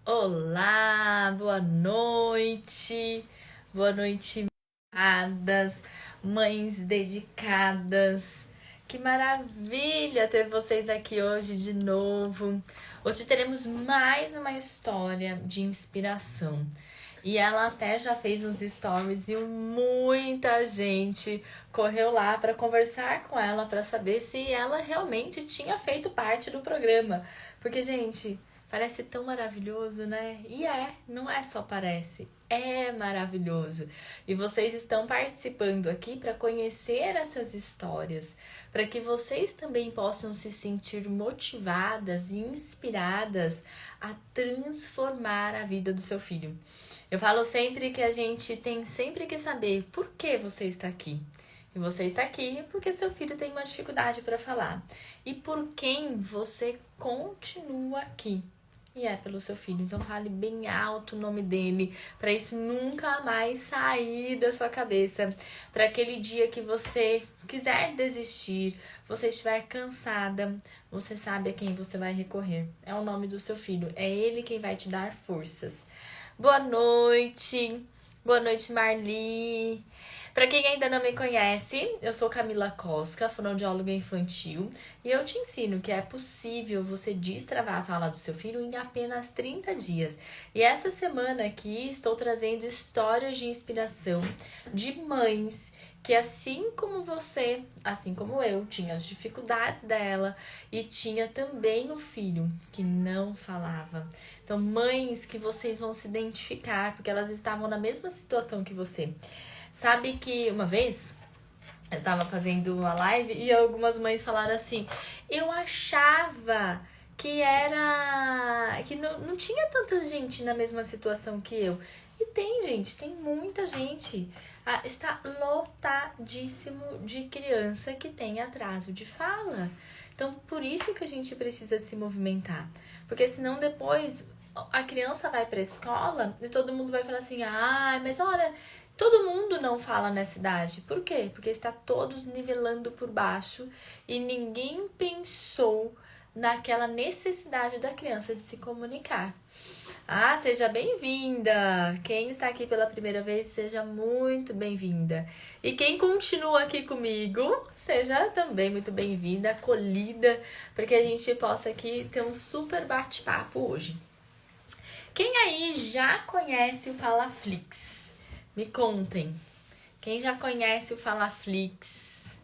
Olá, boa noite, amadas, mães dedicadas. Que maravilha ter vocês aqui hoje de novo. Hoje teremos mais uma história de inspiração. E ela até já fez uns stories e muita gente correu lá para conversar com ela para saber se ela realmente tinha feito parte do programa. Porque, gente, parece tão maravilhoso, né? E não é só parece, é maravilhoso. E vocês estão participando aqui para conhecer essas histórias, para que vocês também possam se sentir motivadas e inspiradas a transformar a vida do seu filho. Eu falo sempre que a gente tem sempre que saber por que você está aqui. E você está aqui porque seu filho tem uma dificuldade para falar. E por quem você continua aqui. E é pelo seu filho. Então fale bem alto o nome dele, para isso nunca mais sair da sua cabeça. Para aquele dia que você quiser desistir, você estiver cansada, você sabe a quem você vai recorrer. É o nome do seu filho. É ele quem vai te dar forças. Boa noite. Boa noite, Marli. Para quem ainda não me conhece, eu sou Camila Cosca, fonoaudióloga infantil, e eu te ensino que é possível você destravar a fala do seu filho em apenas 30 dias. E essa semana aqui estou trazendo histórias de inspiração de mães que assim como você, assim como eu, tinha as dificuldades dela e tinha também o filho que não falava. Então, mães que vocês vão se identificar, porque elas estavam na mesma situação que você. Sabe que uma vez eu tava fazendo uma live e algumas mães falaram assim: eu achava que não tinha tanta gente na mesma situação que eu. E tem, gente, tem muita gente. Está lotadíssimo de criança que tem atraso de fala. Então, por isso que a gente precisa se movimentar. Porque senão depois a criança vai pra escola e todo mundo vai falar assim: mas olha, todo mundo não fala nessa idade. Por quê? Porque está todos nivelando por baixo e ninguém pensou naquela necessidade da criança de se comunicar. Seja bem-vinda! Quem está aqui pela primeira vez, seja muito bem-vinda. E quem continua aqui comigo, seja também muito bem-vinda, acolhida, para que a gente possa aqui ter um super bate-papo hoje. Quem aí já conhece o Falaflix? Me contem. Quem já conhece o Falaflix?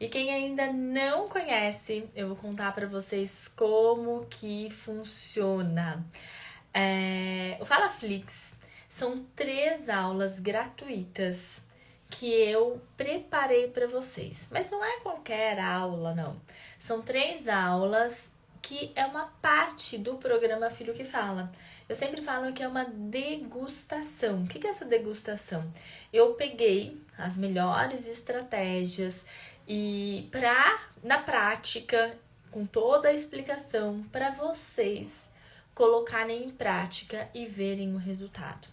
E quem ainda não conhece, eu vou contar para vocês como que funciona. O Falaflix são 3 aulas gratuitas que eu preparei para vocês. Mas não é qualquer aula, não. São 3 aulas que é uma parte do programa Filho que Fala. Eu sempre falo que é uma degustação. O que é essa degustação? Eu peguei as melhores estratégias e na prática, com toda a explicação, para vocês colocarem em prática e verem o resultado.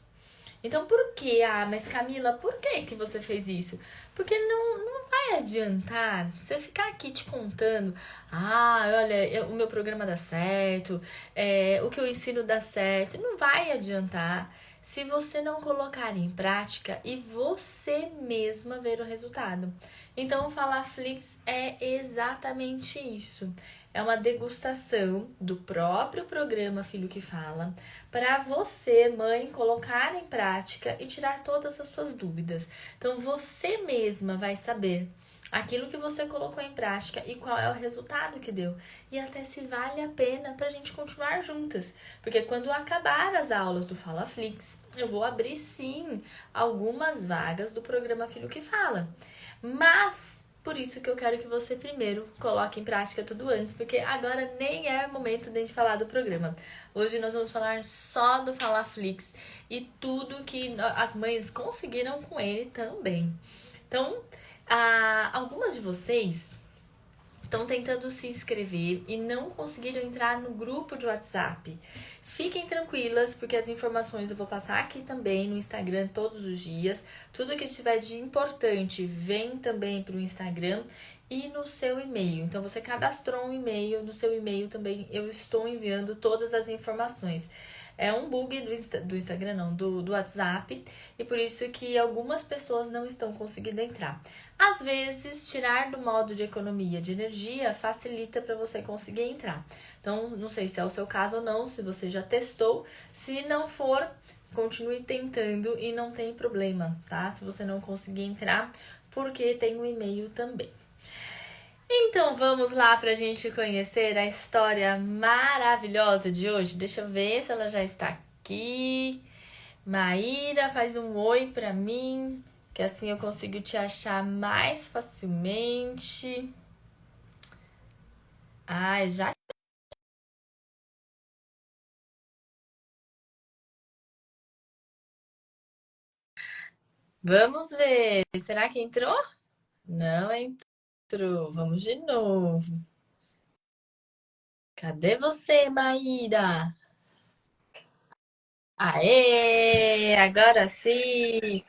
Então, por que? Mas Camila, por que você fez isso? Porque não vai adiantar você ficar aqui te contando, olha, o meu programa dá certo, o que eu ensino dá certo. Não vai adiantar se você não colocar em prática e você mesma ver o resultado. Então, o Falaflix é exatamente isso. É uma degustação do próprio programa Filho que Fala para você, mãe, colocar em prática e tirar todas as suas dúvidas. Então, você mesma vai saber aquilo que você colocou em prática e qual é o resultado que deu. E até se vale a pena para a gente continuar juntas. Porque quando acabar as aulas do Falaflix, eu vou abrir sim algumas vagas do programa Filho que Fala. Mas por isso que eu quero que você primeiro coloque em prática tudo antes, porque agora nem é momento de a gente falar do programa. Hoje nós vamos falar só do Falaflix e tudo que as mães conseguiram com ele também. Então, algumas de vocês estão tentando se inscrever e não conseguiram entrar no grupo de WhatsApp. Fiquem tranquilas, porque as informações eu vou passar aqui também no Instagram todos os dias. Tudo que tiver de importante vem também para o Instagram. e no seu e-mail. Então você cadastrou um e-mail, no seu e-mail também eu estou enviando todas as informações. É um bug do Instagram, não, do WhatsApp, e por isso que algumas pessoas não estão conseguindo entrar. Às vezes, tirar do modo de economia de energia facilita para você conseguir entrar. Então, não sei se é o seu caso ou não, se você já testou. Se não for, continue tentando e não tem problema, tá? Se você não conseguir entrar, porque tem um e-mail também. Então vamos lá pra gente conhecer a história maravilhosa de hoje. Deixa eu ver se ela já está aqui. Maíra, faz um oi pra mim, que assim eu consigo te achar mais facilmente. Ai, já. Vamos ver. Será que entrou? Não entrou. Vamos de novo. Cadê você, Maíra? Aê! Agora sim!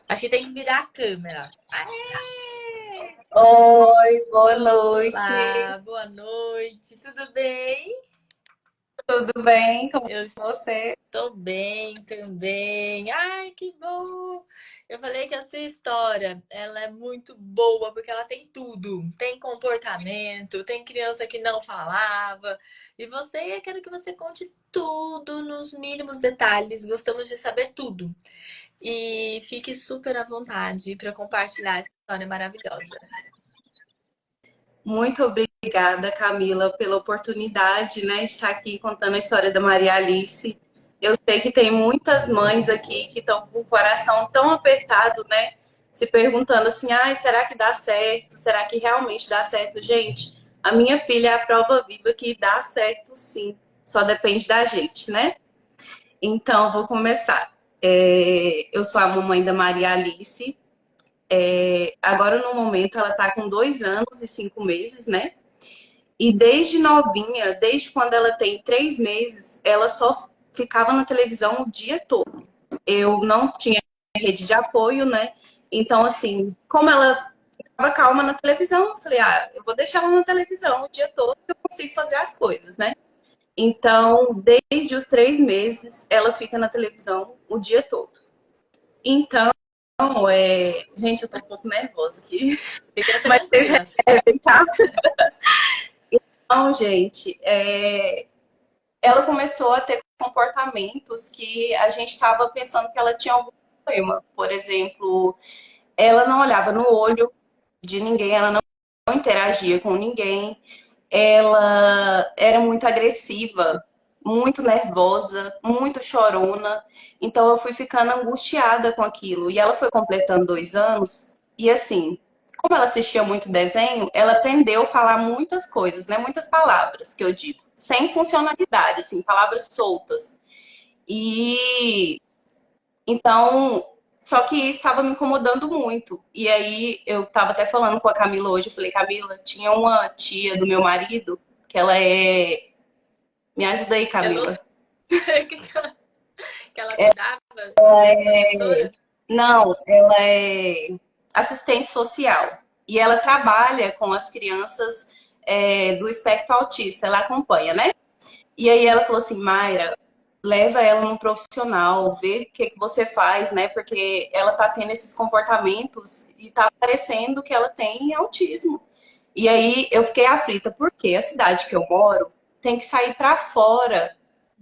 Acho que tem que virar a câmera. Aê! Oi, boa noite. Olá, boa noite. Tudo bem? Tudo bem com Eu você? estou bem também. Ai, que bom! Eu falei que a sua história, ela é muito boa porque ela tem tudo. Tem comportamento, tem criança que não falava. E você, eu quero que você conte tudo nos mínimos detalhes. Gostamos de saber tudo. E fique super à vontade para compartilhar essa história maravilhosa. Muito obrigada, Camila, pela oportunidade, né, de estar aqui contando a história da Maria Alice. Eu sei que tem muitas mães aqui que estão com o coração tão apertado, né, se perguntando assim, ai, será que dá certo? Será que realmente dá certo? Gente, a minha filha é a prova viva que dá certo sim, só depende da gente, né? Então, vou começar. Eu sou a mamãe da Maria Alice. Agora, no momento, ela está com 2 anos e 5 meses, né? E desde novinha, desde quando ela tem 3 meses, ela só ficava na televisão o dia todo. Eu não tinha rede de apoio, né? Então, assim, como ela ficava calma na televisão, eu falei, eu vou deixar ela na televisão o dia todo, que eu consigo fazer as coisas, né? Então, desde os 3 meses, ela fica na televisão o dia todo. Então, gente, eu tô um pouco nervosa aqui, Fica mas vocês tranquila. recebem, tá? Então, gente, ela começou a ter comportamentos que a gente estava pensando que ela tinha algum problema. Por exemplo, ela não olhava no olho de ninguém, ela não interagia com ninguém, ela era muito agressiva, muito nervosa, muito chorona. Então eu fui ficando angustiada com aquilo. E ela foi completando 2 anos, e assim, como ela assistia muito desenho, ela aprendeu a falar muitas coisas, né? Muitas palavras que eu digo, sem funcionalidade, assim, palavras soltas. E então, só que estava me incomodando muito. E aí eu estava até falando com a Camila hoje, eu falei, Camila, tinha uma tia do meu marido que ela é. Me ajuda aí, É você Camila. que ela cuidava? Professora? Não, ela é assistente social. E ela trabalha com as crianças do espectro autista, ela acompanha, né? E aí ela falou assim, Mayra, leva ela num profissional, vê o que você faz, né? Porque ela tá tendo esses comportamentos e tá parecendo que ela tem autismo. E aí eu fiquei aflita, porque a cidade que eu moro tem que sair para fora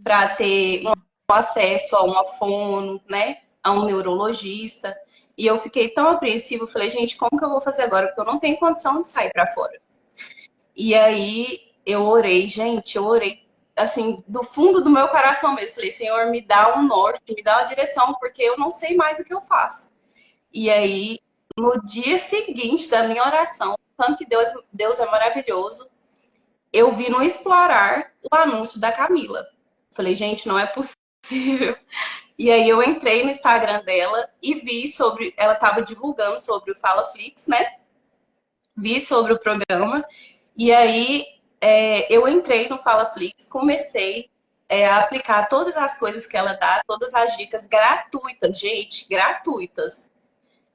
para ter um acesso a uma fono, né? A um neurologista. E eu fiquei tão apreensiva, eu falei, gente, como que eu vou fazer agora? Porque eu não tenho condição de sair para fora. E aí eu orei, gente, eu orei assim, do fundo do meu coração mesmo. Falei, Senhor, me dá um norte, me dá uma direção, porque eu não sei mais o que eu faço. E aí, no dia seguinte da minha oração, tanto que Deus é maravilhoso, eu vi no Explorar o anúncio da Camila. Falei, gente, não é possível. E aí eu entrei no Instagram dela e vi sobre, ela estava divulgando sobre o FalaFlix, né? Vi sobre o programa. E aí eu entrei no FalaFlix, comecei a aplicar todas as coisas que ela dá, todas as dicas gratuitas, gente, gratuitas.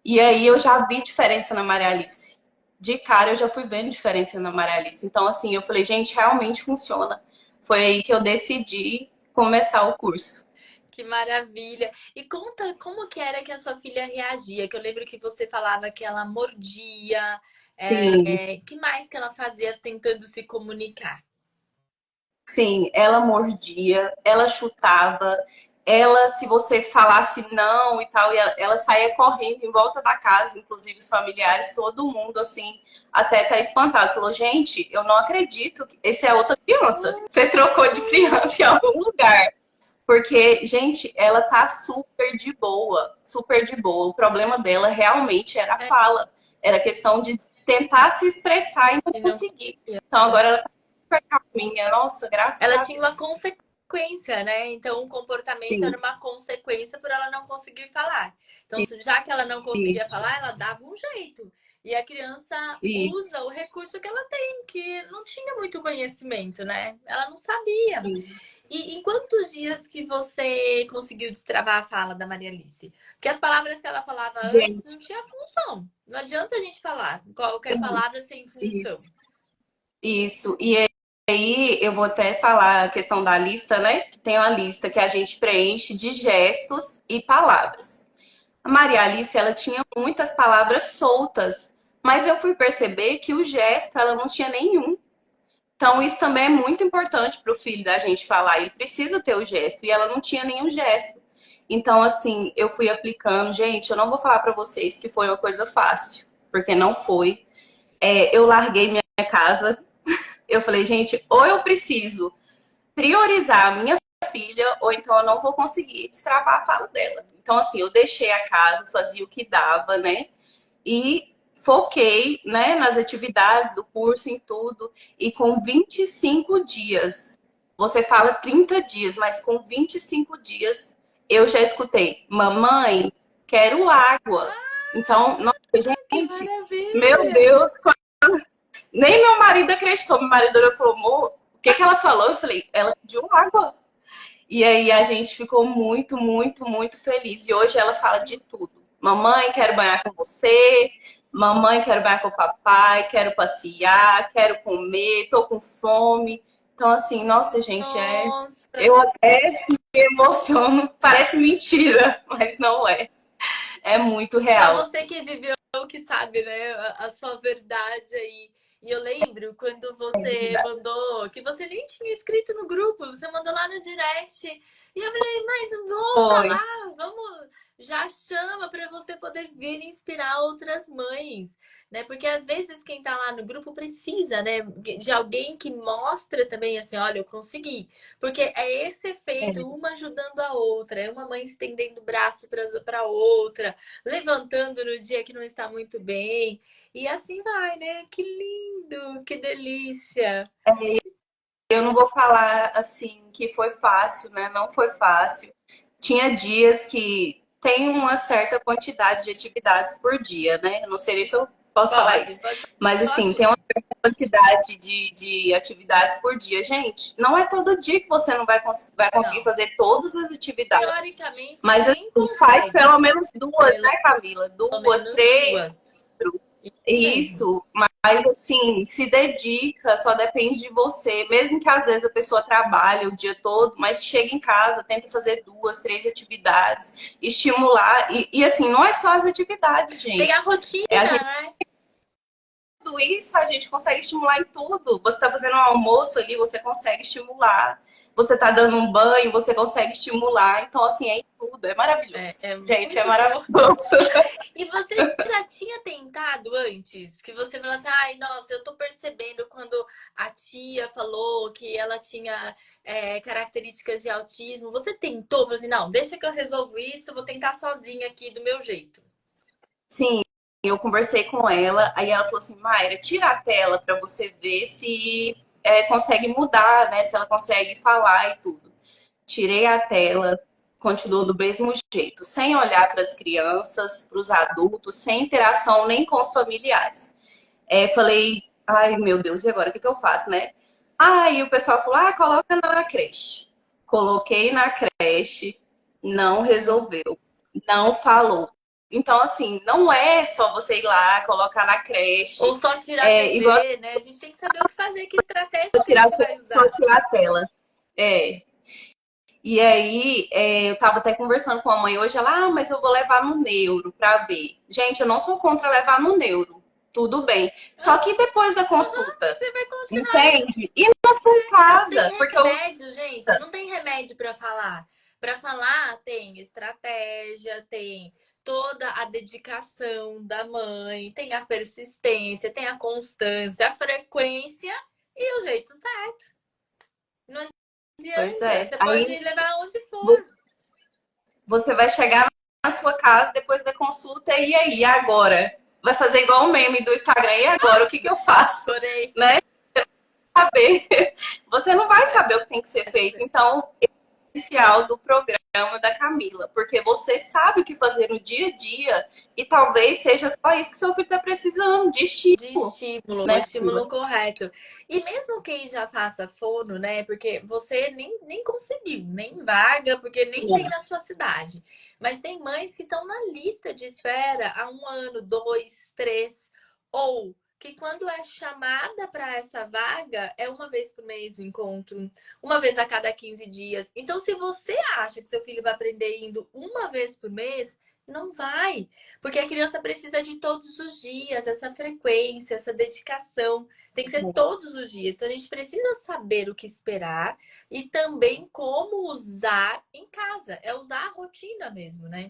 E aí eu já vi diferença na Maria Alice. de cara eu já fui vendo diferença na Maria Alice. Então, assim, eu falei, gente, realmente funciona. Foi aí que eu decidi começar o curso. Que maravilha. E conta como que era que a sua filha reagia, que eu lembro que você falava que ela mordia, Sim, que mais que ela fazia tentando se comunicar? sim, ela mordia, ela chutava, ela, se você falasse não e tal, ela saía correndo em volta da casa, inclusive os familiares, todo mundo, assim, até tá espantado. Falou, gente, eu não acredito, que esse é outra criança. Você trocou de criança em algum lugar. Porque, gente, ela tá super de boa, super de boa. O problema dela realmente era a É, fala. Era questão de tentar se expressar e não e não conseguir. Então agora ela tá super calminha. Nossa, graças ela a tinha uma Deus. consequência, né? Então, o comportamento Sim, era uma consequência por ela não conseguir falar. Então, já que ela não conseguia isso, falar, ela dava um jeito. E a criança isso. usa o recurso que ela tem, que não tinha muito conhecimento, né? Ela não sabia. Sim. E em quantos dias que você conseguiu destravar a fala da Maria Alice? Porque as palavras que ela falava antes Gente, não tinha função. Não adianta a gente falar qualquer palavra sem função. isso, isso. E aí eu vou até falar a questão da lista, né? Que tem uma lista que a gente preenche de gestos e palavras. A Maria Alice, ela tinha muitas palavras soltas, mas eu fui perceber que o gesto ela não tinha nenhum. Então, isso também é muito importante para o filho da gente falar. Ele precisa ter o gesto e ela não tinha nenhum gesto. Então, assim, eu fui aplicando. Gente, eu não vou falar para vocês que foi uma coisa fácil, porque não foi. Eu larguei minha casa. Eu falei, gente, ou eu preciso priorizar a minha filha, ou então eu não vou conseguir destravar a fala dela. Então, assim, eu deixei a casa, fazia o que dava, né? E foquei, né, nas atividades do curso, em tudo. E com 25 dias, você fala 30 dias, mas com 25 dias, eu já escutei: mamãe, quero água. Então, nossa, Que gente, meu maravilha! Deus, nem meu marido acreditou. Meu marido olhou e falou: amor, o que que ela falou? Eu falei: ela pediu água. E aí a gente ficou muito, muito, muito feliz. E hoje ela fala de tudo. Mamãe, quero banhar com você. Mamãe, quero banhar com o papai. Quero passear. Quero comer. Tô com fome. Então, assim, nossa, gente, Nossa! eu até me emociono. Parece mentira, mas não é. É muito Só real. você que viveu que sabe, né? A sua verdade aí. E eu lembro quando você mandou, que você nem tinha escrito no grupo, você mandou lá no direct. E eu falei, mas volta Foi. lá, vamos, já chama para você poder vir inspirar outras mães, né? Porque às vezes quem tá lá no grupo precisa, né, de alguém que mostra também assim, olha, eu consegui. Porque é esse efeito, uma ajudando a outra, é uma mãe estendendo o braço para outra, levantando no dia que não está muito bem. E assim vai, né? Que lindo, que delícia. Eu não vou falar assim que foi fácil, né? Não foi fácil. Tinha dias que tem uma certa quantidade de atividades por dia, né? Eu não sei nem se eu posso falar Pode, isso. pode Mas falar assim, tem tudo. uma certa quantidade de atividades por dia. Gente, não é todo dia que você não vai conseguir Não. fazer todas as atividades. Teoricamente, Mas ninguém assim, faz consegue. pelo menos duas, Pelo né, Camila? Duas, menos três. duas. Isso mesmo. Isso, mas assim, se dedica, só depende de você. Mesmo que às vezes a pessoa trabalhe o dia todo, mas chega em casa, tenta fazer duas, três atividades, estimular. E assim, não é só as atividades, Tem a gente. rotina, É a gente, né? tudo isso a gente consegue estimular em tudo. Você está fazendo um almoço ali, você consegue estimular. Você está dando um banho, você consegue estimular. Então, assim, é em tudo. É maravilhoso. É Gente, é muito bom. maravilhoso. E você já tinha tentado antes? Que você falou assim, ai, nossa, eu tô percebendo quando a tia falou que ela tinha características de autismo. Você tentou? Falou assim, não, deixa que eu resolvo isso, vou tentar sozinha aqui do meu jeito. Sim, eu conversei com ela, aí ela falou assim, Mayra, tira a tela para você ver se consegue mudar, né? Se ela consegue falar e tudo. Tirei a tela, continuou do mesmo jeito, sem olhar para as crianças, para os adultos, sem interação nem com os familiares. Falei, ai meu Deus, e agora o que eu faço, né? Aí o pessoal falou, coloca na creche. Coloquei na creche, não resolveu, não falou. Então, assim, não é só você ir lá, colocar na Ou creche, só tirar a igual TV, né? A gente tem que saber o que fazer, que estratégia que a tirar, gente vai só usar. tirar a tela. É. E aí, eu tava até conversando com a mãe hoje, ela, mas eu vou levar no neuro pra ver. Gente, eu não sou contra levar no neuro. Tudo bem. Só que depois da consulta, Você vai continuar. entende? E na sua Não tem casa, porque eu. remédio, gente. Não tem remédio para falar. Para falar, tem estratégia, tem toda a dedicação da mãe, tem a persistência, tem a constância, a frequência e o jeito certo. Não Pois adianta. é. Você Aí pode levar aonde for. você vai chegar na sua casa depois da consulta, e aí, agora? Vai fazer igual o meme do Instagram, e agora? O que que eu faço? Adorei. Né? Saber. Você não vai É, saber o que tem que ser é feito. saber. Então, essencial do programa da Camila, porque você sabe o que fazer no dia a dia e talvez seja só isso que seu filho está precisando, de De estímulo, estímulo, o né, estímulo Camila? correto. E mesmo quem já faça fono, né? Porque você nem conseguiu, nem vaga, porque nem tem na sua cidade. Mas tem mães que estão na lista de espera há 1 ano, 2, 3, ou que quando é chamada para essa vaga, é uma vez por mês o encontro, uma vez a cada 15 dias. Então, se você acha que seu filho vai aprender indo uma vez por mês, não vai. Porque a criança precisa de todos os dias, essa frequência, essa dedicação. Tem que ser todos os dias. Então a gente precisa saber o que esperar e também como usar em casa. É usar a rotina mesmo, né?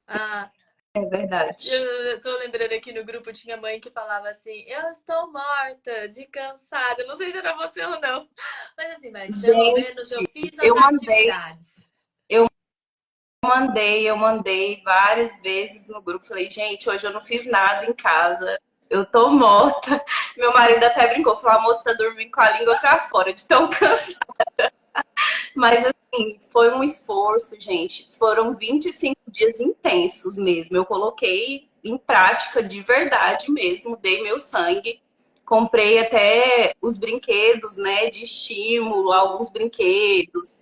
Ah, É verdade. eu tô lembrando aqui no grupo tinha mãe que falava assim: Eu estou morta de cansada. Não sei se era você ou não. Mas assim, mas pelo menos eu Gente, fiz as eu mandei, atividades. eu eu mandei várias vezes no grupo. Falei, gente, hoje eu não fiz nada em casa. Eu tô morta. Meu marido até brincou, falou, a moça tá dormindo com a língua pra fora, de tão cansada. Mas assim, foi um esforço, gente. Foram 25 dias intensos mesmo. Eu coloquei em prática de verdade mesmo, dei meu sangue. Comprei até os brinquedos, né, de estímulo, alguns brinquedos,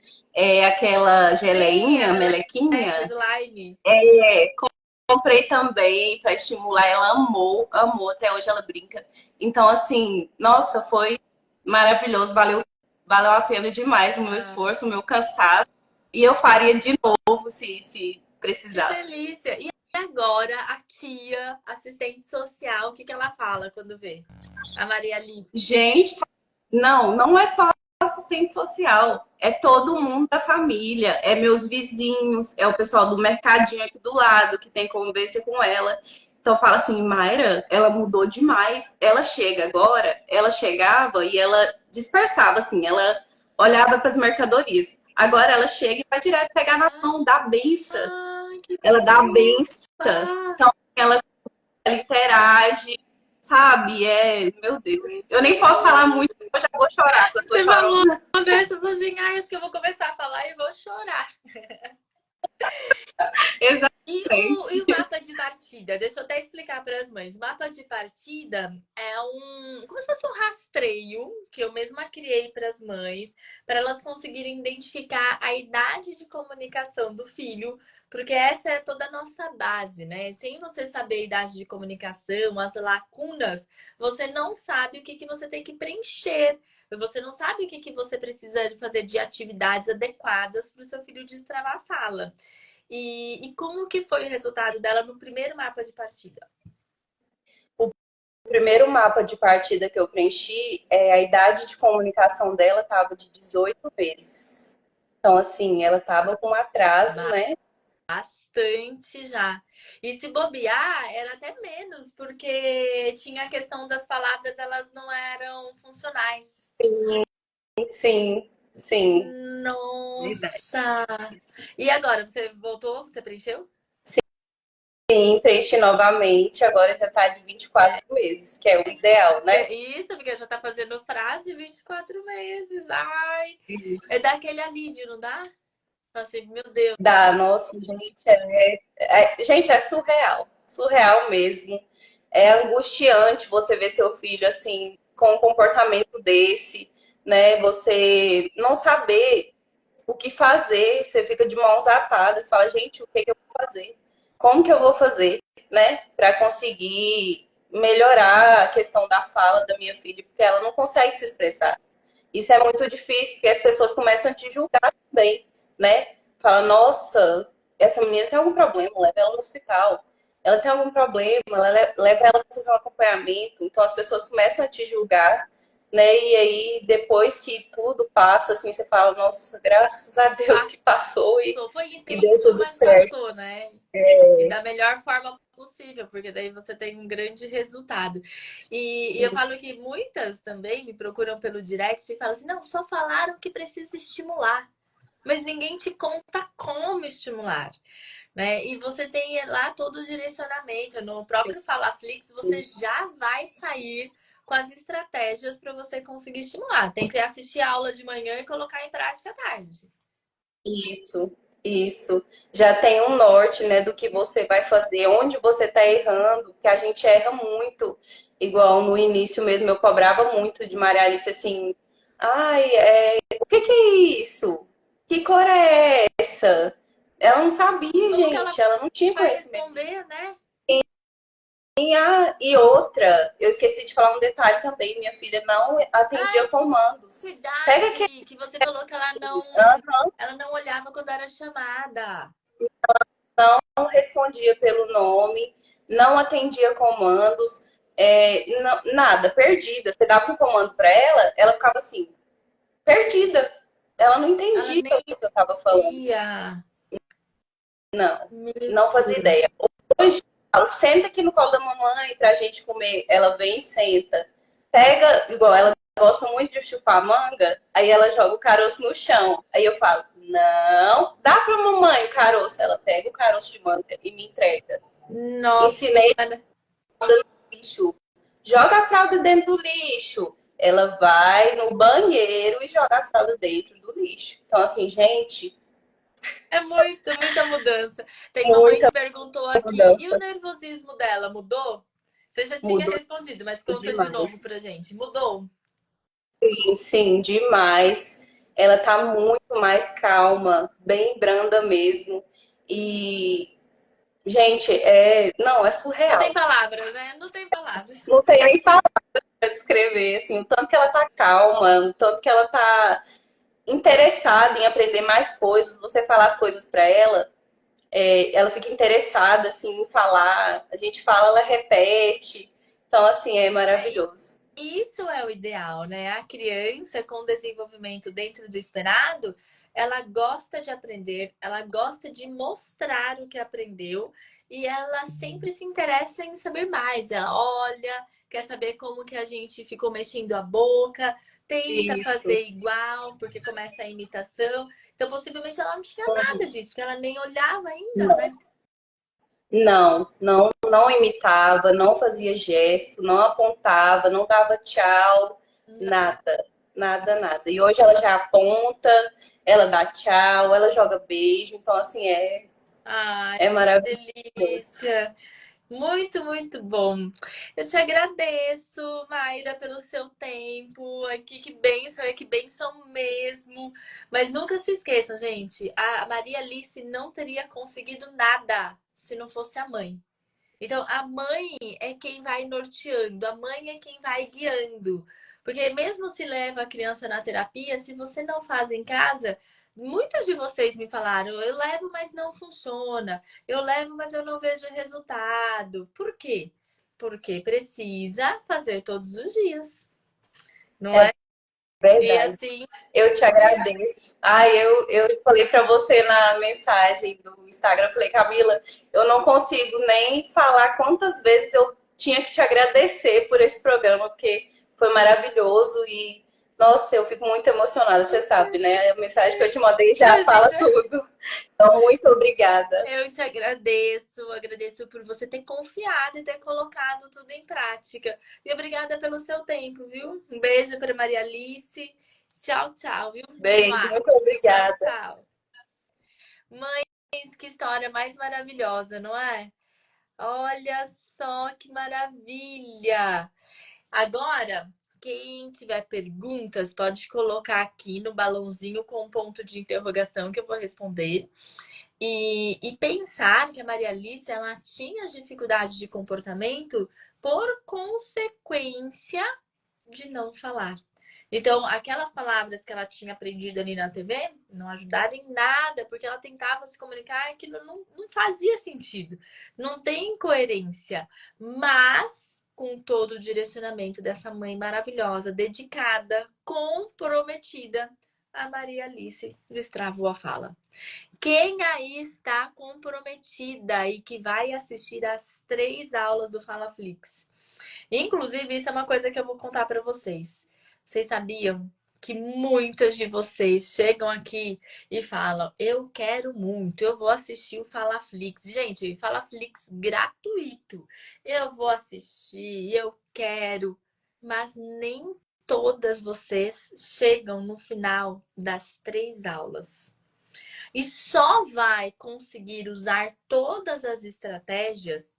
aquela Sim, a geleinha, meleca, melequinha, slime. comprei também para estimular. Ela amou, amou, até hoje ela brinca. Então, assim, nossa, foi maravilhoso, valeu a pena demais o meu Ah. esforço, o meu cansaço. E eu faria de novo se Que precisasse. delícia! E agora a Kia, assistente social, o que que ela fala quando vê? A Maria Alice. Gente, não é só assistente social, é todo mundo da família, é meus vizinhos, é o pessoal do mercadinho aqui do lado que tem convivência com ela. Então fala assim, Mayra, ela mudou demais. Ela chega agora, ela chegava e ela dispersava assim, ela olhava para as mercadorias. Agora ela chega e vai direto pegar na mão, dá benção. Ai, que Ela dá benção. fofa! Então ela interage, sabe? Meu Deus. Eu nem posso falar muito, porque eu já vou chorar, porque eu sou Você falou, chorona. né? Você falou assim, ai, acho que eu vou começar a falar e vou chorar. E o Exatamente. mapa de partida? Deixa eu até explicar para as mães. O mapa de partida é como se fosse um rastreio que eu mesma criei para as mães, para elas conseguirem identificar a idade de comunicação do filho, porque essa é toda a nossa base, né? Sem você saber a idade de comunicação, as lacunas, você não sabe o que que você tem que preencher. Você não sabe o que que você precisa fazer de atividades adequadas para o seu filho destravar a fala. E como que foi o resultado dela no primeiro mapa de partida? O primeiro mapa de partida que eu preenchi, a idade de comunicação dela estava de 18 meses. Então, assim, ela estava com atraso, né? Bastante já. E se bobear, era até menos, porque tinha a questão das palavras, elas não eram funcionais. Sim, sim. Verdade. Nossa! E agora, você voltou? Você preencheu? Sim, preenchi novamente, agora já está de 24 meses, que é o ideal, né? Isso, porque já tá fazendo frase 24 meses. Ai, é daquele alívio, não dá? Assim, meu Dá, Deus. nossa, gente, gente, é surreal, surreal mesmo. É angustiante você ver seu filho assim, com um comportamento desse, né? Você não saber o que fazer, você fica de mãos atadas, fala, gente, o que que eu vou fazer? como que eu vou fazer, né, para conseguir melhorar a questão da fala da minha filha, porque ela não consegue se expressar. Isso é muito difícil, porque as pessoas começam a te julgar também, né? Fala, nossa, essa menina tem algum problema, leva ela no hospital. Ela tem algum problema, leva ela para fazer um acompanhamento. Então as pessoas começam a te julgar, né? E aí, depois que tudo passa, assim, você fala, nossa, graças a Deus que passou Foi e deu intenso, tudo mas certo. passou, né? E da melhor forma possível, porque daí você tem um grande resultado. E eu falo que muitas também me procuram pelo direct e falam assim: não, só falaram que precisa estimular, mas ninguém te conta como estimular, né? E você tem lá todo o direcionamento. No próprio Falaflix, você já vai sair com as estratégias para você conseguir estimular. Tem que assistir a aula de manhã e colocar em prática à tarde. Isso, isso. Já tem um norte, né, do que você vai fazer, onde você está errando, que a gente erra muito. Igual no início mesmo, eu cobrava muito de Maria Alice, assim, ai, o que que é isso? Que cor é essa? Ela não sabia, Como que ela gente, ela não tinha vai conhecimento disso. responder, né? E outra, eu esqueci de falar um detalhe também, minha filha não Ai, atendia comandos. Pega aquele, verdade, que você falou que ela não olhava quando era chamada. não respondia pelo nome, não atendia comandos, nada, perdida. Você dava um comando para ela, ela ficava assim, perdida. Ela não Ela entendia nem o que eu estava falando. ia. Não, Meu não fazia Deus. ideia. Hoje, ela senta aqui no colo da mamãe pra gente comer. Ela vem e senta. Pega, igual ela gosta muito de chupar manga, aí ela joga o caroço no chão. Aí eu falo, não, dá pra mamãe o caroço. Ela pega o caroço de manga e me entrega. Nossa, Ensinei lixo. Joga a fralda dentro do lixo. Ela vai no banheiro e joga a fralda dentro do lixo. Então, assim, gente, é muita mudança. Tem uma mãe muita que perguntou aqui, e o mudança. nervosismo dela mudou? Você já tinha Mudou respondido, mas conta de novo demais. pra gente. Mudou? Sim, sim, demais. Ela tá muito mais calma, bem branda mesmo. E, gente, não, é Não tem surreal. palavras, né? Não tem palavras. Não tem nem palavra para descrever, assim, o tanto que ela tá calma, o tanto que ela tá interessada em aprender mais coisas. Você falar as coisas para ela, ela fica interessada, assim, em falar. A gente fala, ela repete. Então, assim, é É, maravilhoso. isso é o ideal, né? A criança com desenvolvimento dentro do esperado, ela gosta de aprender, ela gosta de mostrar o que aprendeu e ela sempre se interessa em saber mais. Ela olha, quer saber como que a gente ficou mexendo a boca, tenta Isso. fazer igual, porque começa a imitação. Então, possivelmente ela não tinha nada disso, porque ela nem olhava ainda, né? Não, não, não imitava, não fazia gesto, não apontava, não dava tchau, nada, nada, nada. E hoje ela já aponta, ela dá tchau, ela joga beijo, então assim Ai, é que maravilhoso. delícia! Muito bom. Eu te agradeço, Mayra, pelo seu tempo aqui. Que bênção mesmo. Mas nunca se esqueçam, gente, a Maria Alice não teria conseguido nada se não fosse a mãe. Então, a mãe é quem vai norteando, a mãe é quem vai guiando. Porque mesmo se leva a criança na terapia, se você não faz em casa, muitas de vocês me falaram, eu levo, mas não funciona. Eu levo, mas eu não vejo resultado. Por quê? Porque precisa fazer todos os dias, não É é? E verdade. assim, Eu te agradeço. Eu falei para você na mensagem do Instagram, eu falei, Camila, eu não consigo nem falar quantas vezes eu tinha que te agradecer por esse programa, porque foi maravilhoso e, nossa, eu fico muito emocionada, você sabe, né? A mensagem que eu te mandei já fala imagina. tudo. Então, muito obrigada. Eu te agradeço por você ter confiado e ter colocado tudo em prática. E obrigada pelo seu tempo, viu? Um beijo para Maria Alice. Tchau, tchau, viu? Beijo, Mua. muito Tchau, obrigada. tchau. Mães, que história mais maravilhosa, não é? Olha só que maravilha! Agora, quem tiver perguntas, pode colocar aqui no balãozinho com um ponto de interrogação que eu vou responder. E pensar que a Maria Alice ela tinha as dificuldades de comportamento por consequência de não falar. Então, aquelas palavras que ela tinha aprendido ali na TV não ajudaram em nada, porque ela tentava se comunicar e aquilo não fazia sentido, não tem coerência. Mas, com todo o direcionamento dessa mãe maravilhosa, dedicada, comprometida, a Maria Alice destravou a fala. Quem aí está comprometida e que vai assistir às 3 aulas do FalaFlix? Inclusive, isso é uma coisa que eu vou contar para vocês. Vocês sabiam que muitas de vocês chegam aqui e falam: Eu quero muito, eu vou assistir o FalaFlix. Gente, FalaFlix gratuito. Eu vou assistir, eu quero. Mas nem todas vocês chegam no final das 3 aulas. E só vai conseguir usar todas as estratégias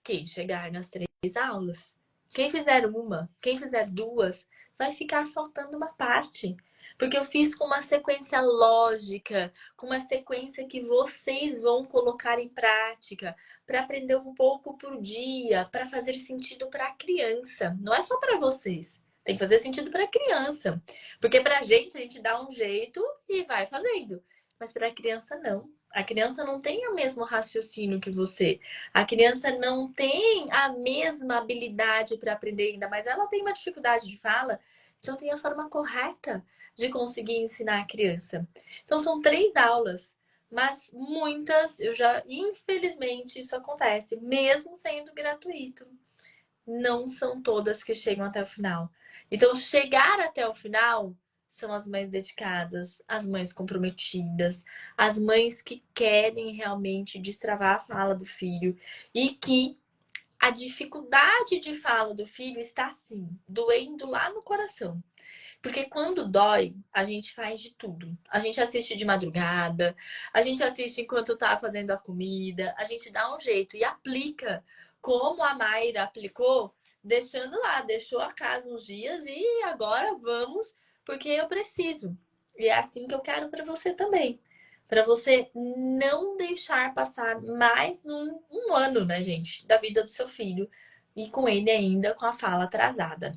quem chegar nas 3 aulas. Quem fizer uma, quem fizer 2, vai ficar faltando uma parte. Porque eu fiz com uma sequência lógica, com uma sequência que vocês vão colocar em prática, para aprender um pouco por dia, para fazer sentido para a criança. Não é só para vocês. Tem que fazer sentido para a criança. Porque para a gente dá um jeito e vai fazendo. Mas para a criança, não. A criança não tem o mesmo raciocínio que você. A criança não tem a mesma habilidade para aprender ainda, mas ela tem uma dificuldade de fala. Então, tem a forma correta de conseguir ensinar a criança. Então, são 3 aulas. Mas muitas, eu já, infelizmente, isso acontece, mesmo sendo gratuito. Não são todas que chegam até o final. Então, chegar até o final são as mães dedicadas, as mães comprometidas, as mães que querem realmente destravar a fala do filho e que a dificuldade de fala do filho está assim, doendo lá no coração. Porque quando dói, a gente faz de tudo. A gente assiste de madrugada, a gente assiste enquanto tá fazendo a comida, a gente dá um jeito e aplica como a Mayra aplicou, deixando lá, deixou a casa uns dias e agora vamos, porque eu preciso. E é assim que eu quero para você também. Para você não deixar passar mais um ano, né, gente, da vida do seu filho. E com ele ainda com a fala atrasada.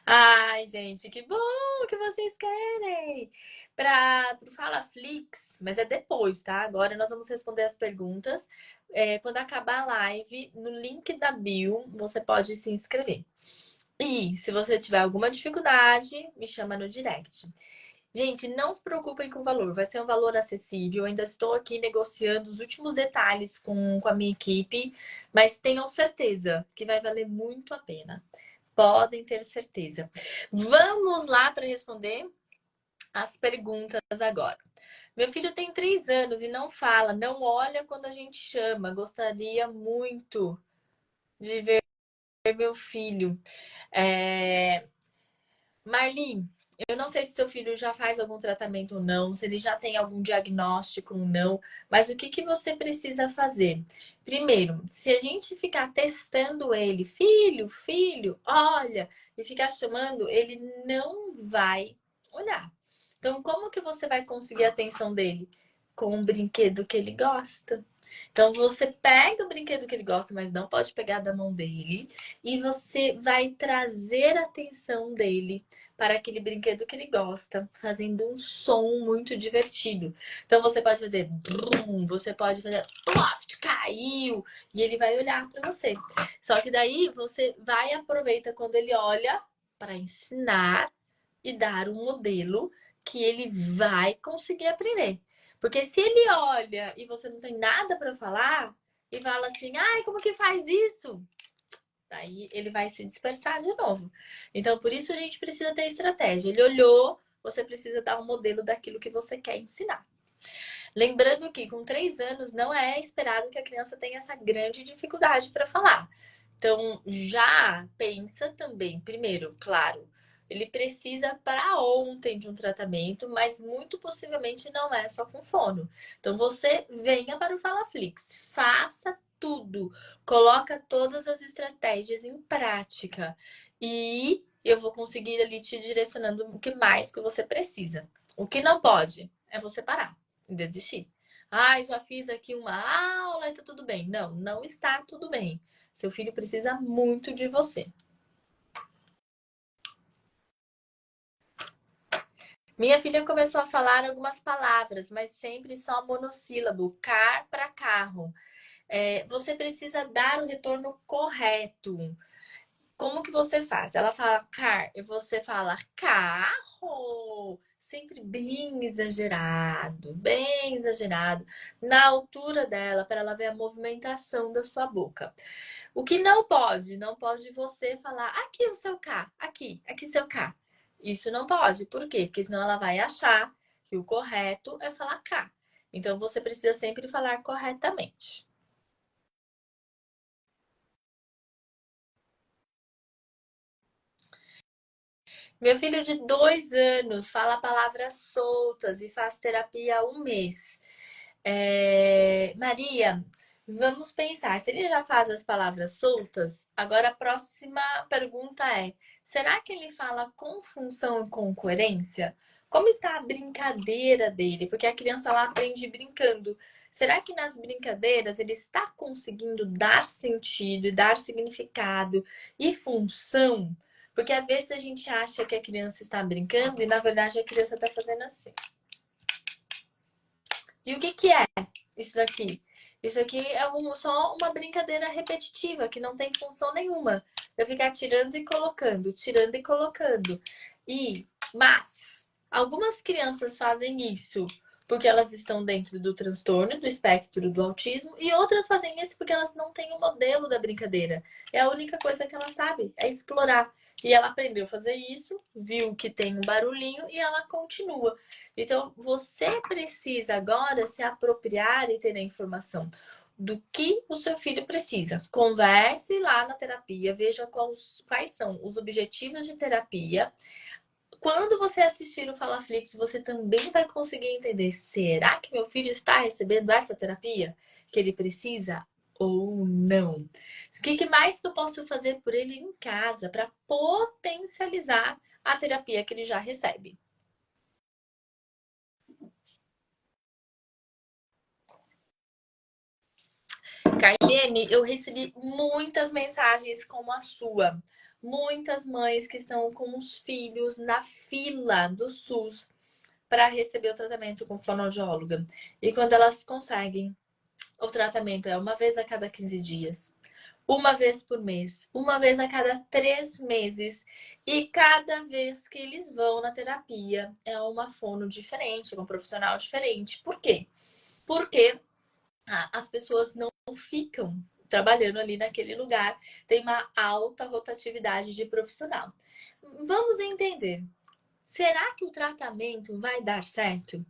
Ai, gente, que bom que vocês querem! Para o FalaFlix, mas é depois, tá? Agora nós vamos responder as perguntas. Quando acabar a live, no link da bio, você pode se inscrever. E se você tiver alguma dificuldade, me chama no direct. Gente, não se preocupem com o valor, vai ser um valor acessível. Eu ainda estou aqui negociando os últimos detalhes com a minha equipe, mas tenham certeza que vai valer muito a pena. Podem ter certeza. Vamos lá para responder as perguntas agora. Meu filho tem 3 anos e não fala, não olha quando a gente chama. Gostaria muito de ver meu filho. Marli, eu não sei se seu filho já faz algum tratamento ou não, se ele já tem algum diagnóstico ou não, mas o que que você precisa fazer? Primeiro, se a gente ficar testando ele, filho, filho, olha, e ficar chamando, ele não vai olhar. Então, como que você vai conseguir a atenção dele? Com um brinquedo que ele gosta. Então, você pega o brinquedo que ele gosta, mas não pode pegar da mão dele, e você vai trazer a atenção dele para aquele brinquedo que ele gosta, fazendo um som muito divertido. Então você pode fazer brum, você pode fazer ploft, caiu, e ele vai olhar para você. Só que daí você vai e aproveita quando ele olha para ensinar e dar um modelo que ele vai conseguir aprender. Porque se ele olha e você não tem nada para falar e fala assim: "Ai, como que faz isso?", daí ele vai se dispersar de novo. Então, por isso a gente precisa ter estratégia. Ele olhou, você precisa dar um modelo daquilo que você quer ensinar. Lembrando que com 3 anos não é esperado que a criança tenha essa grande dificuldade para falar. Então, já pensa também, primeiro, claro, ele precisa para ontem de um tratamento, mas muito possivelmente não é só com fono. Então, você venha para o FalaFlix, faça tudo, coloca todas as estratégias em prática e eu vou conseguir ali te direcionando o que mais que você precisa. O que não pode é você parar, desistir. Ai, já fiz aqui uma aula e tá tudo bem. Não, não está tudo bem. Seu filho precisa muito de você. Minha filha começou a falar algumas palavras, mas sempre só monossílabo, car para carro. Você precisa dar o retorno correto. Como que você faz? Ela fala car e você fala carro. Sempre bem exagerado, bem exagerado, na altura dela, para ela ver a movimentação da sua boca. O que não pode, não pode você falar aqui o seu K, aqui seu K. Isso não pode. Por quê? Porque senão ela vai achar que o correto é falar K. Então você precisa sempre falar corretamente. Meu filho de 2 anos fala palavras soltas e faz terapia há 1 mês. Maria, vamos pensar. Se ele já faz as palavras soltas, agora a próxima pergunta é: será que ele fala com função e com coerência? Como está a brincadeira dele? Porque a criança lá aprende brincando. Será que nas brincadeiras ele está conseguindo dar sentido e dar significado e função? Porque às vezes a gente acha que a criança está brincando e na verdade a criança está fazendo assim. E o que que é isso daqui? Isso aqui é só uma brincadeira repetitiva que não tem função nenhuma. Eu ficar tirando e colocando, tirando e colocando. Mas algumas crianças fazem isso porque elas estão dentro do transtorno, do espectro do autismo, e outras fazem isso porque elas não têm o modelo da brincadeira. É a única coisa que ela sabe, é explorar. E ela aprendeu a fazer isso, viu que tem um barulhinho e ela continua. Então, você precisa agora se apropriar e ter a informação do que o seu filho precisa. Converse lá na terapia, veja quais são os objetivos de terapia. Quando você assistir o Falaflix, você também vai conseguir entender: será que meu filho está recebendo essa terapia que ele precisa ou não? O que mais que eu posso fazer por ele em casa para potencializar a terapia que ele já recebe? Carlene, eu recebi muitas mensagens como a sua. Muitas mães que estão com os filhos na fila do SUS para receber o tratamento com fonoaudióloga. E quando elas conseguem, o tratamento é uma vez a cada 15 dias, uma vez por mês, uma vez a cada 3 meses. E cada vez que eles vão na terapia, é uma fono diferente, um profissional diferente. Por quê? Porque as pessoas não ficam trabalhando ali naquele lugar, tem uma alta rotatividade de profissional. Vamos entender. Será que o tratamento vai dar certo?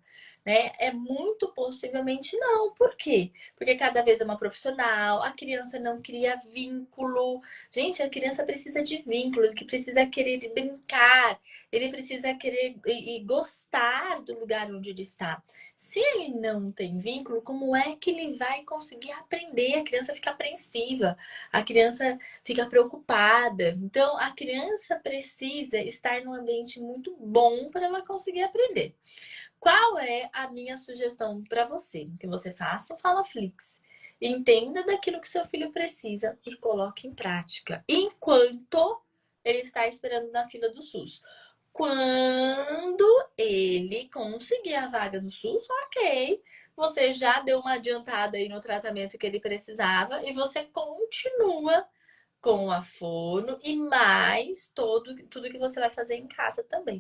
Né? É muito possivelmente não. Por quê? Porque cada vez é uma profissional, a criança não cria vínculo. Gente, a criança precisa de vínculo, ele precisa querer brincar, ele precisa querer e gostar do lugar onde ele está. Se ele não tem vínculo, como é que ele vai conseguir aprender? A criança fica apreensiva, a criança fica preocupada. Então, a criança precisa estar num ambiente muito bom para ela conseguir aprender. Qual é a minha sugestão para você? Que você faça o Falaflix. Entenda daquilo que seu filho precisa e coloque em prática. Enquanto ele está esperando na fila do SUS. Quando ele conseguir a vaga no SUS, ok. Você já deu uma adiantada aí no tratamento que ele precisava e você continua com a fono e mais tudo que você vai fazer em casa também.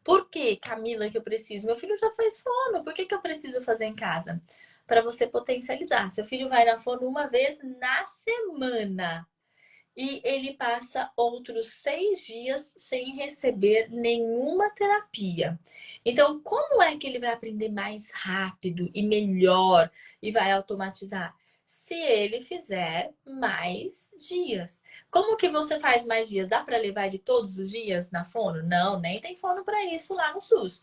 Por que, Camila, que eu preciso? Meu filho já faz fono, por que eu preciso fazer em casa? Para você potencializar. Seu filho vai na fono uma vez na semana e ele passa outros 6 dias sem receber nenhuma terapia. Então, como é que ele vai aprender mais rápido e melhor e vai automatizar? Se ele fizer mais dias. Como que você faz mais dias? Dá para levar ele todos os dias na fono? Não, nem tem fono para isso lá no SUS.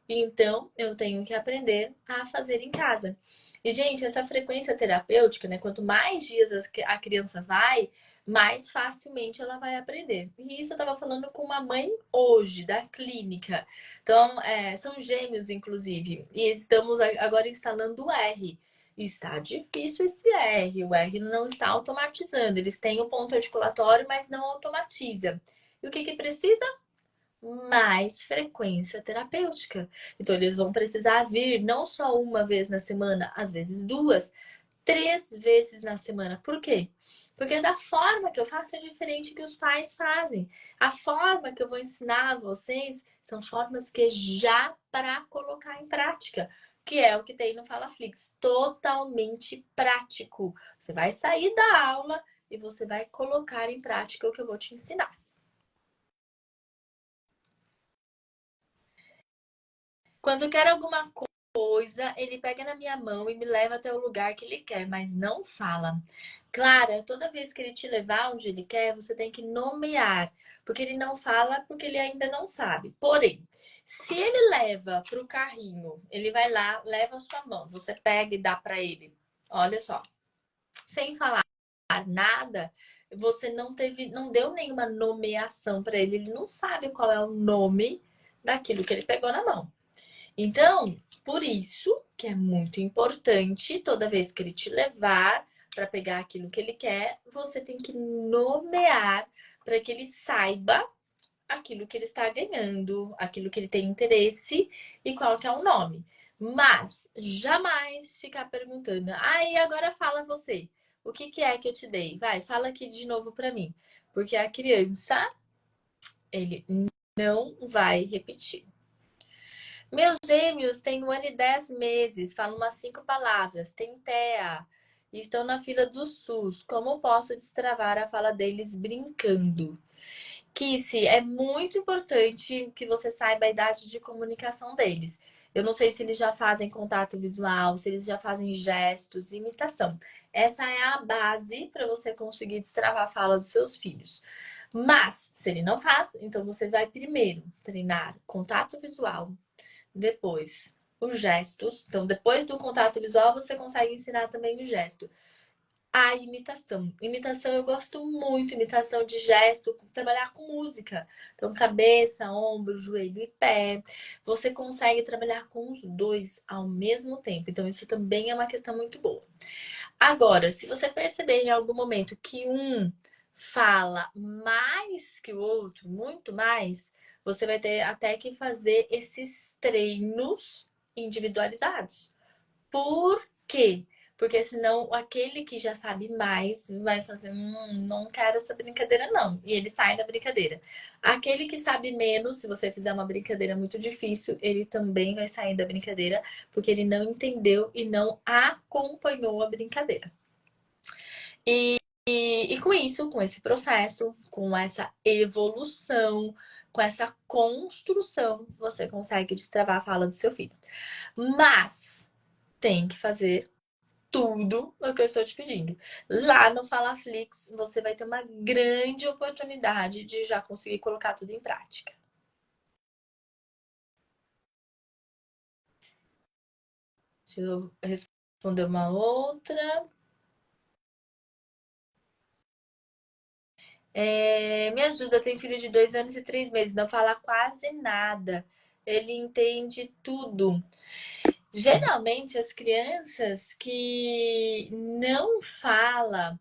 Então, eu tenho que aprender a fazer em casa. E, gente, essa frequência terapêutica, né? Quanto mais dias a criança vai, mais facilmente ela vai aprender. E isso eu estava falando com uma mãe hoje, da clínica. Então, são gêmeos, inclusive. E estamos agora instalando o R. Está difícil esse R. O R não está automatizando. Eles têm o ponto articulatório, mas não automatiza. E o que que precisa? Mais frequência terapêutica. Então, eles vão precisar vir não só uma vez na semana, às vezes duas, 3 vezes na semana. Por quê? Porque da forma que eu faço é diferente que os pais fazem. A forma que eu vou ensinar a vocês são formas que já para colocar em prática, que é o que tem no FalaFlix, totalmente prático. Você vai sair da aula e você vai colocar em prática o que eu vou te ensinar. Quando quer alguma coisa, ele pega na minha mão e me leva até o lugar que ele quer, mas não fala. Clara, toda vez que ele te levar onde ele quer, você tem que nomear, porque ele não fala porque ele ainda não sabe. Porém, se ele leva para o carrinho, ele vai lá, leva a sua mão, você pega e dá para ele. Olha só, sem falar nada, você não deu nenhuma nomeação para ele, ele não sabe qual é o nome daquilo que ele pegou na mão. Então, por isso que é muito importante, toda vez que ele te levar para pegar aquilo que ele quer, você tem que nomear para que ele saiba aquilo que ele está ganhando, aquilo que ele tem interesse e qual que é o nome. Mas jamais ficar perguntando: "Ah, e agora fala você. O que que é que eu te dei? Vai, fala aqui de novo para mim". Porque a criança, ele não vai repetir. Meus gêmeos têm 1 ano e 10 meses, falam umas 5 palavras, têm TEA e estão na fila do SUS. Como posso destravar a fala deles brincando? Kissy, é muito importante que você saiba a idade de comunicação deles. Eu não sei se eles já fazem contato visual, se eles já fazem gestos, imitação. Essa é a base para você conseguir destravar a fala dos seus filhos. Mas, se ele não faz, então você vai primeiro treinar contato visual, depois, os gestos. Então, depois do contato visual, você consegue ensinar também o gesto. A imitação. Imitação eu gosto muito, imitação de gesto, trabalhar com música. Então, cabeça, ombro, joelho e pé. Você consegue trabalhar com os dois ao mesmo tempo. Então, isso também é uma questão muito boa. Agora, se você perceber em algum momento que um fala mais que o outro, muito mais, você vai ter até que fazer esses treinos individualizados. Por quê? Porque senão aquele que já sabe mais vai fazer, não quero essa brincadeira não. E ele sai da brincadeira. Aquele que sabe menos, se você fizer uma brincadeira muito difícil, ele também vai sair da brincadeira, porque ele não entendeu e não acompanhou a brincadeira. E com isso, com esse processo, com essa evolução, com essa construção, você consegue destravar a fala do seu filho. Mas tem que fazer tudo o que eu estou te pedindo. Lá no FalaFlix, você vai ter uma grande oportunidade de já conseguir colocar tudo em prática. Deixa eu responder uma outra. Me ajuda, tem filho de 2 anos e 3 meses, não fala quase nada. Ele entende tudo. Geralmente, as crianças que não falam,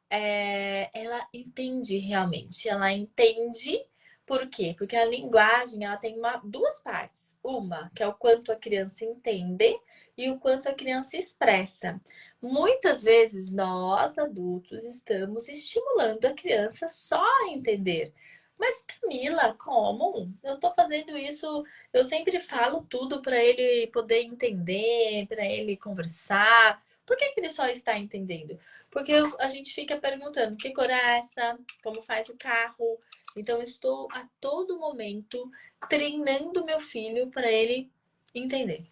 ela entende realmente. Ela entende por quê? Porque a linguagem ela tem duas partes. Uma, que é o quanto a criança entende e o quanto a criança expressa. Muitas vezes nós, adultos, estamos estimulando a criança só a entender. Mas Camila, como? Eu tô fazendo isso, eu sempre falo tudo para ele poder entender, para ele conversar. Por que que ele só está entendendo? Porque a gente fica perguntando que cor é essa, como faz o carro. Então, eu estou a todo momento treinando meu filho para ele entender.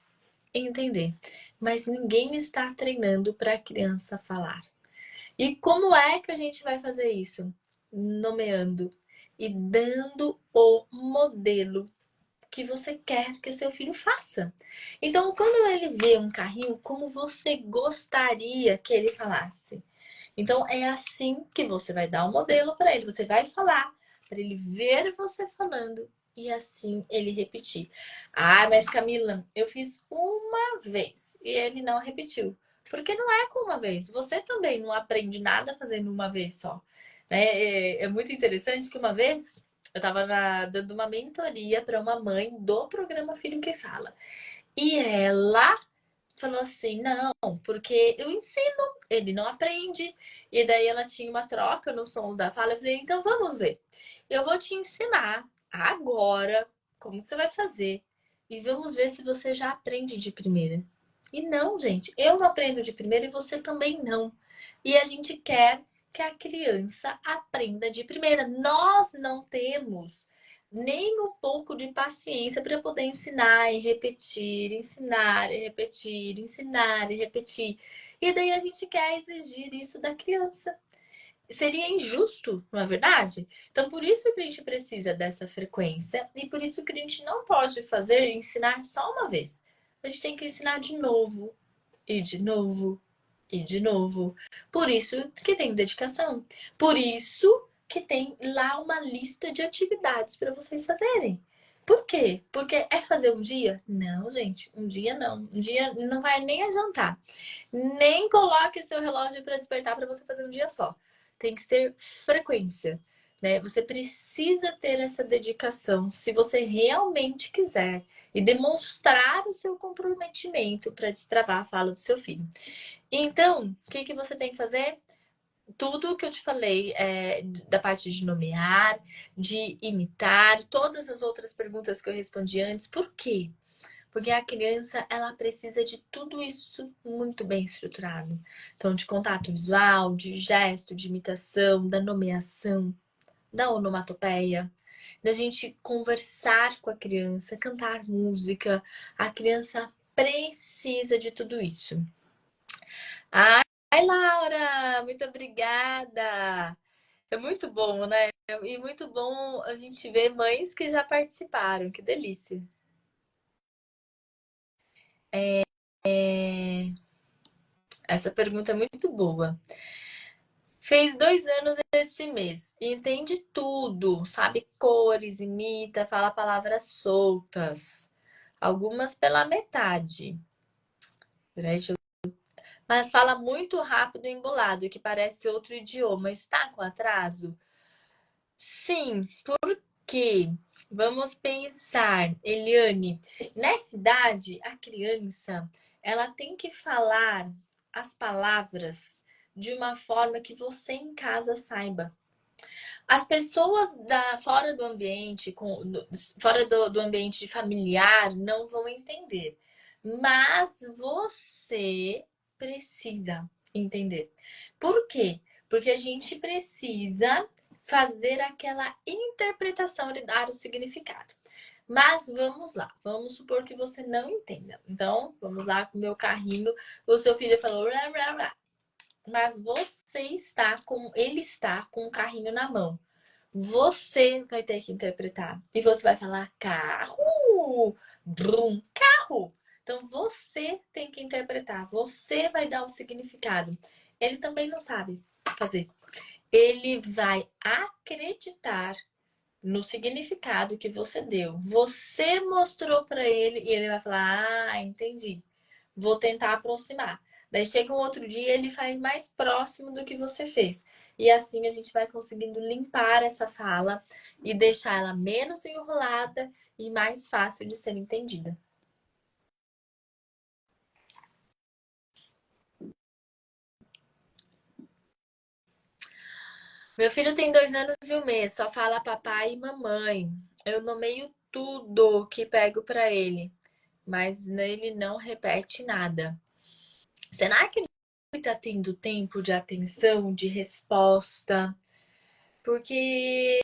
Entender. Mas ninguém está treinando para a criança falar. E como é que a gente vai fazer isso? Nomeando e dando o modelo que você quer que seu filho faça. Então, quando ele vê um carrinho, como você gostaria que ele falasse? Então é assim que você vai dar o modelo para ele. Você vai falar para ele ver você falando e assim ele repetir. Ah, mas Camila, eu fiz uma vez e ele não repetiu. Porque não é com uma vez. Você também não aprende nada fazendo uma vez só. Né? É muito interessante que uma vez eu estava dando uma mentoria para uma mãe do programa Filho que Fala. E ela falou assim: não, porque eu ensino, ele não aprende. E daí ela tinha uma troca nos sons da fala. Eu falei: então vamos ver. Eu vou te ensinar agora como que você vai fazer. E vamos ver se você já aprende de primeira. E não, gente, eu não aprendo de primeira e você também não. E a gente quer que a criança aprenda de primeira. Nós não temos nem um pouco de paciência para poder ensinar e repetir, ensinar e repetir, ensinar e repetir. E daí a gente quer exigir isso da criança. Seria injusto, não é verdade? Então, por isso que a gente precisa dessa frequência e por isso que a gente não pode fazer ensinar só uma vez. A gente tem que ensinar de novo e de novo e de novo. Por isso que tem dedicação. Por isso que tem lá uma lista de atividades para vocês fazerem. Por quê? Porque é fazer um dia? Não, gente, um dia não. Um dia não vai nem adiantar. Nem coloque seu relógio para despertar para você fazer um dia só. Tem que ter frequência, né? Você precisa ter essa dedicação se você realmente quiser e demonstrar o seu comprometimento para destravar a fala do seu filho. Então, o que você tem que fazer? Tudo que eu te falei da parte de nomear, de imitar, todas as outras perguntas que eu respondi antes. Por quê? Porque a criança, ela precisa de tudo isso muito bem estruturado. Então, de contato visual, de gesto, de imitação, da nomeação, da onomatopeia, da gente conversar com a criança, cantar música. A criança precisa de tudo isso. Ai, Laura, muito obrigada. É muito bom, né? E muito bom a gente ver mães que já participaram. Que delícia. Essa pergunta é muito boa. Fez 2 anos esse mês e entende tudo, sabe cores, imita, fala palavras soltas, algumas pela metade. Mas fala muito rápido e embolado, que parece outro idioma. Está com atraso? Sim, porque vamos pensar, Eliane, nessa idade, a criança, ela tem que falar as palavras de uma forma que você em casa saiba. As pessoas fora do ambiente, fora do ambiente familiar, não vão entender. Mas você precisa entender. Por quê? Porque a gente precisa fazer aquela interpretação de dar o significado. Mas vamos lá, vamos supor que você não entenda. Então, vamos lá com o meu carrinho. O seu filho falou, blá, blá, blá. Mas ele está com o carrinho na mão. Você vai ter que interpretar. E você vai falar carro, brum, carro. Então você tem que interpretar. Você vai dar o significado. Ele também não sabe fazer. Ele vai acreditar no significado que você deu. Você mostrou para ele e ele vai falar: "Ah, entendi. Vou tentar aproximar". Daí chega um outro dia, ele faz mais próximo do que você fez. E assim a gente vai conseguindo limpar essa fala e deixar ela menos enrolada e mais fácil de ser entendida. Meu filho tem 2 anos e 1 mês, só fala papai e mamãe. Eu nomeio tudo que pego para ele, mas ele não repete nada. Será que ele está tendo tempo de atenção, de resposta? Porque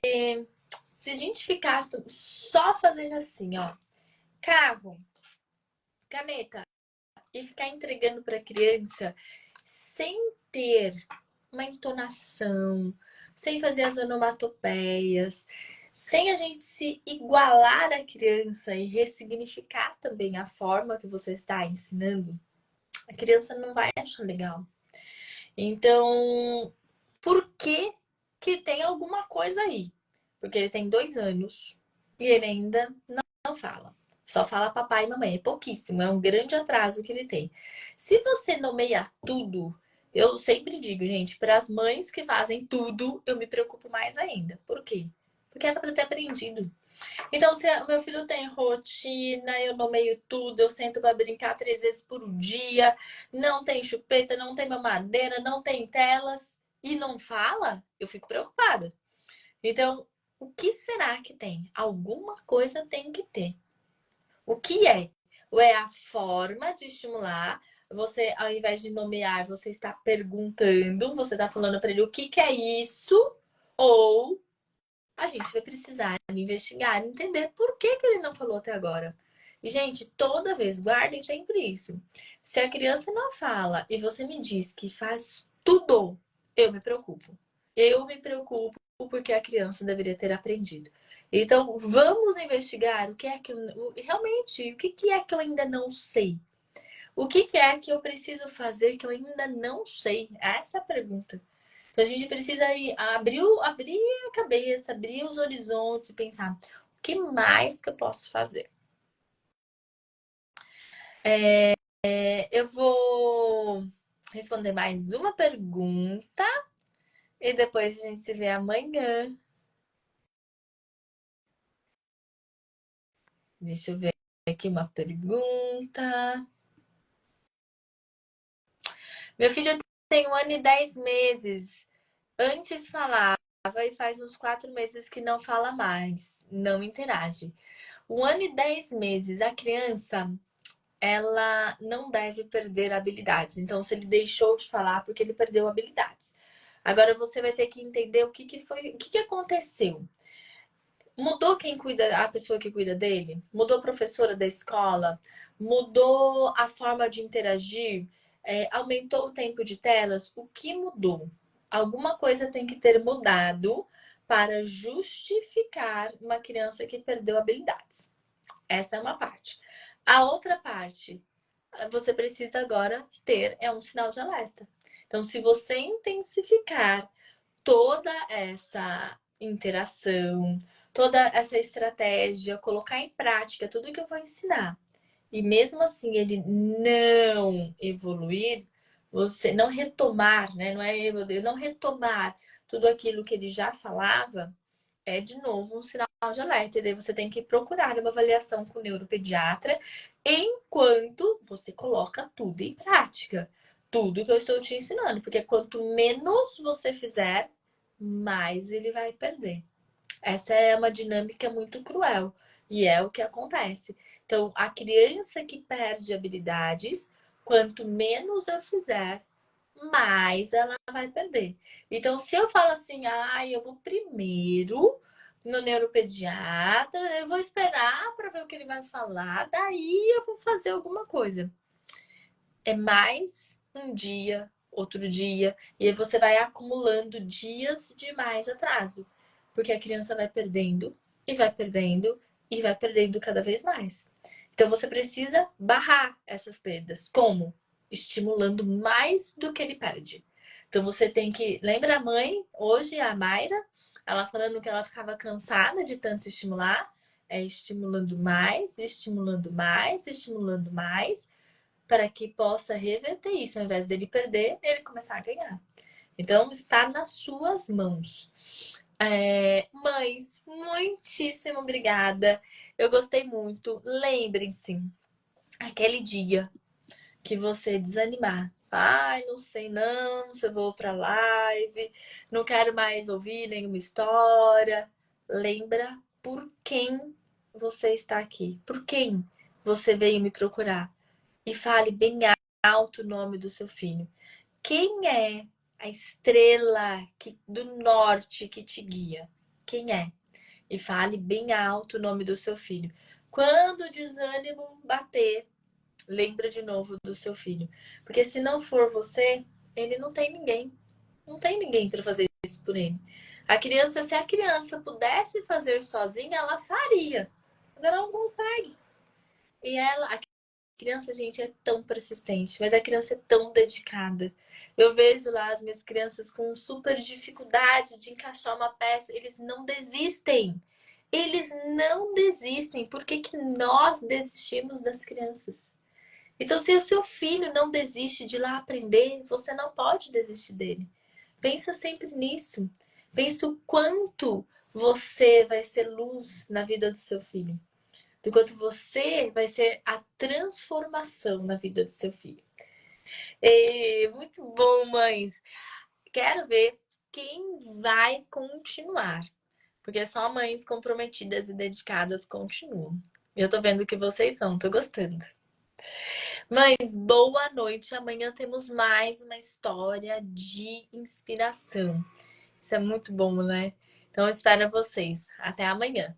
se a gente ficar só fazendo assim, ó, carro, caneta, e ficar entregando para a criança sem ter uma entonação, sem fazer as onomatopeias, sem a gente se igualar à criança e ressignificar também a forma que você está ensinando, a criança não vai achar legal. Então, por que que tem alguma coisa aí? Porque ele tem 2 anos e ele ainda não fala. Só fala papai e mamãe. É pouquíssimo, é um grande atraso que ele tem. Se você nomeia tudo, eu sempre digo, gente, para as mães que fazem tudo, eu me preocupo mais ainda. Por quê? Porque era para ter aprendido. Então, se o meu filho tem rotina, eu nomeio tudo, eu sento para brincar 3 vezes por dia, não tem chupeta, não tem mamadeira, não tem telas e não fala, eu fico preocupada. Então, o que será que tem? Alguma coisa tem que ter. O que é? Ou é a forma de estimular? Você, ao invés de nomear, você está perguntando, você está falando para ele o que que é isso? Ou a gente vai precisar investigar, entender por que que ele não falou até agora. E, gente, toda vez, guardem sempre isso. Se a criança não fala e você me diz que faz tudo, eu me preocupo. Eu me preocupo porque a criança deveria ter aprendido. Então, vamos investigar o que é que realmente, o que que é que eu ainda não sei? O que que é que eu preciso fazer que eu ainda não sei? Essa é a pergunta. Então a gente precisa ir, abrir a cabeça, abrir os horizontes e pensar o que mais que eu posso fazer. Eu vou responder mais uma pergunta e depois a gente se vê amanhã. Deixa eu ver aqui uma pergunta. Meu filho tem 1 ano e 10 meses. Antes falava e faz uns 4 meses que não fala mais, não interage. 1 ano e 10 meses, a criança ela não deve perder habilidades. Então, se ele deixou de falar, porque ele perdeu habilidades. Agora você vai ter que entender o que, que foi, o que, que aconteceu. Mudou quem cuida, a pessoa que cuida dele? Mudou a professora da escola? Mudou a forma de interagir? Aumentou o tempo de telas? O que mudou? Alguma coisa tem que ter mudado para justificar uma criança que perdeu habilidades. Essa é uma parte. A outra parte, você precisa agora ter um sinal de alerta. Então, se você intensificar toda essa interação, toda essa estratégia, colocar em prática tudo que eu vou ensinar, e mesmo assim ele não evoluir, você não retomar, né? Não é evoluir, não retomar tudo aquilo que ele já falava, é de novo um sinal de alerta. E daí você tem que procurar uma avaliação com o neuropediatra enquanto você coloca tudo em prática. Tudo que eu estou te ensinando. Porque quanto menos você fizer, mais ele vai perder. Essa é uma dinâmica muito cruel. E é o que acontece. Então, a criança que perde habilidades, quanto menos eu fizer, mais ela vai perder. Então, se eu falo assim, eu vou primeiro no neuropediatra, eu vou esperar para ver o que ele vai falar, daí eu vou fazer alguma coisa. É mais um dia, outro dia, e aí você vai acumulando dias de mais atraso, porque a criança vai perdendo e vai perdendo e vai perdendo cada vez mais. Então você precisa barrar essas perdas. Como? Estimulando mais do que ele perde. Então você tem que. Lembra a mãe, hoje, a Mayra, ela falando que ela ficava cansada de tanto estimular? É estimulando mais, estimulando mais, estimulando mais, para que possa reverter isso. Ao invés dele perder, ele começar a ganhar. Então está nas suas mãos. Mães, muitíssimo obrigada. Eu gostei muito. Lembrem-se, aquele dia que você desanimar. Ai, não sei não, se eu vou pra live, não quero mais ouvir nenhuma história. Lembra por quem você está aqui, por quem você veio me procurar. E fale bem alto o nome do seu filho. Quem é a estrela do norte que te guia? Quem é? E fale bem alto o nome do seu filho. Quando o desânimo bater, lembra de novo do seu filho. Porque se não for você, ele não tem ninguém. Não tem ninguém para fazer isso por ele. A criança, se a criança pudesse fazer sozinha, ela faria. Mas ela não consegue. E ela, Criança, gente, é tão persistente, mas a criança é tão dedicada. Eu vejo lá as minhas crianças com super dificuldade de encaixar uma peça, eles não desistem. Eles não desistem. Por que que nós desistimos das crianças? Então, se o seu filho não desiste de ir lá aprender, você não pode desistir dele. Pensa sempre nisso. Pensa o quanto você vai ser luz na vida do seu filho. Do quanto você vai ser a transformação na vida do seu filho. Muito bom, mães. Quero ver quem vai continuar. Porque só mães comprometidas e dedicadas continuam. Eu tô vendo que vocês são, tô gostando. Mães, boa noite. Amanhã temos mais uma história de inspiração. Isso é muito bom, né? Então, eu espero vocês. Até amanhã.